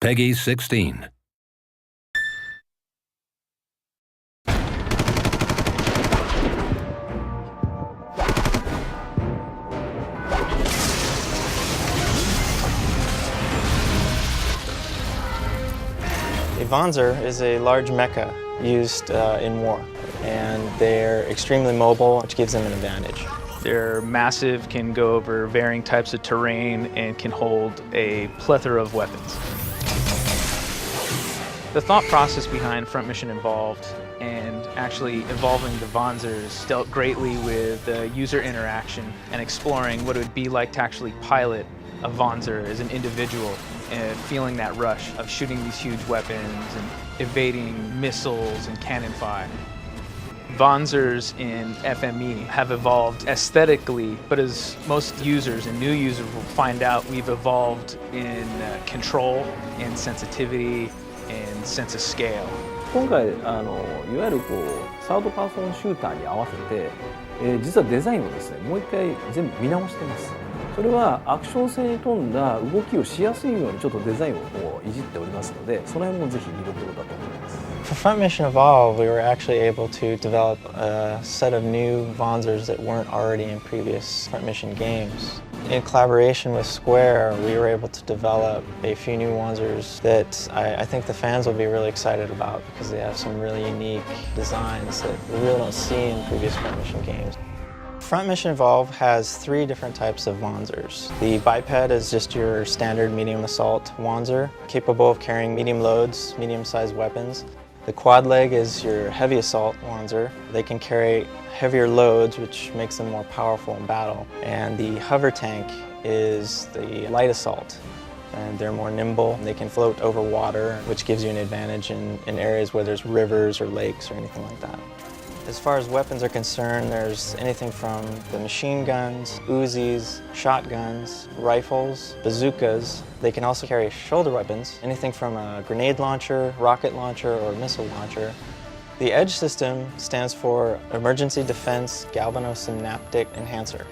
Peggy 16. A Wanzer is a large mecha used in war, and they're extremely mobile, which gives them an advantage. They're massive, can go over varying types of terrain, and can hold a plethora of weapons. The thought process behind Front Mission Evolved and actually evolving the Wanzers dealt greatly with user interaction and exploring what it would be like to actually pilot a Wanzer as an individual and feeling that rush of shooting these huge weapons and evading missiles and cannon fire. Wanzers in FME have evolved aesthetically, but as most users and new users will find out, we've evolved in control and sensitivity and sense of scale. 今回いわゆるサードパーソンシューターに合わせて、実はデザインをですねもう一回全部見直してます。それはアクション性に富んだ動きをしやすいようにちょっとデザインをいじっておりますので、その辺もぜひ見どころだと思います。For Front Mission Evolve, we were actually able to develop a set of new Wanzers that weren't already in previous Front Mission games. In collaboration with Square, we were able to develop a few new Wanzers that I think the fans will be really excited about because they have some really unique designs that we really don't see in previous Front Mission games. Front Mission Evolve has three different types of Wanzers. The biped is just your standard medium assault Wanzer, capable of carrying medium loads, medium-sized weapons. The quad leg is your heavy assault Wanzer. They can carry heavier loads, which makes them more powerful in battle. And the hover tank is the light assault. And they're more nimble. They can float over water, which gives you an advantage in areas where there's rivers or lakes or anything like that. As far as weapons are concerned, there's anything from the machine guns, Uzis, shotguns, rifles, bazookas. They can also carry shoulder weapons, anything from a grenade launcher, rocket launcher, or missile launcher. The EDGE system stands for Emergency Defense Galvanosynaptic Enhancer.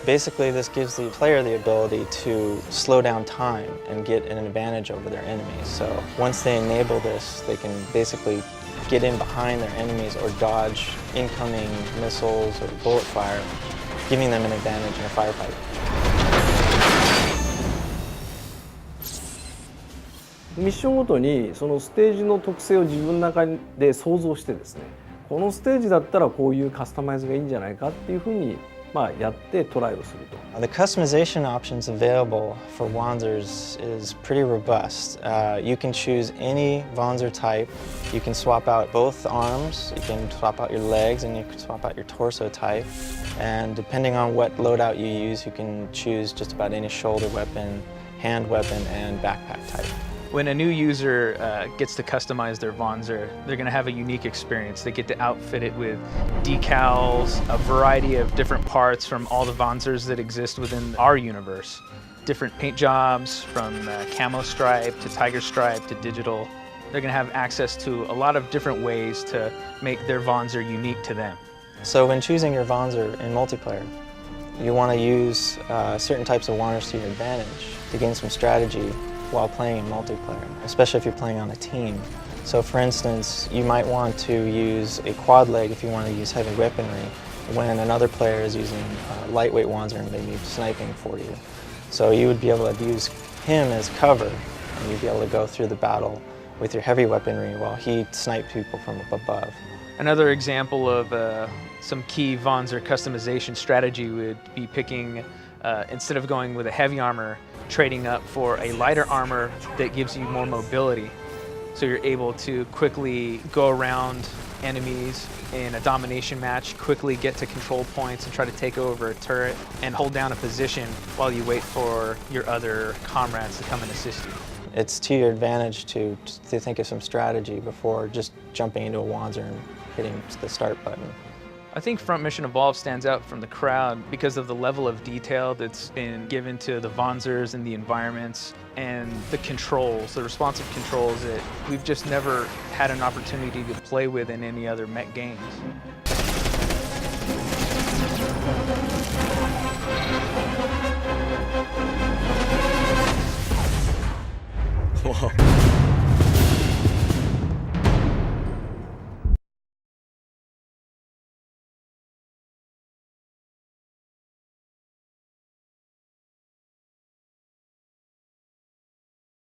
Basically, this gives the player the ability to slow down time and get an advantage over their enemies. So once they enable this, they can basically get in behind their enemies or dodge incoming missiles or bullet fire, giving them an advantage in a firefight. ミッションごとにそのステージの特性を自分の中で想像してですね、このステージだったらこういうカスタマイズがいいんじゃないかっていうふうにやってトライをすると。The customization options available for Wanzers is pretty robust. You can choose any Wanzer type. You can swap out both arms, you can swap out your legs, and you can swap out your torso type. And depending on what loadout you use, you can choose just about any shoulder weapon, hand weapon, and backpack type. When a new user gets to customize their Wanzer, they're going to have a unique experience. They get to outfit it with decals, a variety of different parts from all the Wanzers that exist within our universe. Different paint jobs from camo stripe to tiger stripe to digital. They're going to have access to a lot of different ways to make their Wanzer unique to them. So when choosing your Wanzer in multiplayer, you want to use certain types of Wanzers to your advantage to gain some strategy while playing in multiplayer, especially if you're playing on a team. So for instance, you might want to use a quad leg if you want to use heavy weaponry when another player is using a lightweight Wanzer and maybe sniping for you. So you would be able to use him as cover and you'd be able to go through the battle with your heavy weaponry while he sniped people from up above. Another example of some key Wanzer customization strategy would be picking, instead of going with a heavy armor, trading up for a lighter armor that gives you more mobility. So you're able to quickly go around enemies in a domination match, quickly get to control points and try to take over a turret and hold down a position while you wait for your other comrades to come and assist you. It's to your advantage to think of some strategy before just jumping into a Wanzer and hitting the start button. I think Front Mission Evolved stands out from the crowd because of the level of detail that's been given to the Wanzers and the environments and the controls, the responsive controls that we've just never had an opportunity to play with in any other mech games. Wow.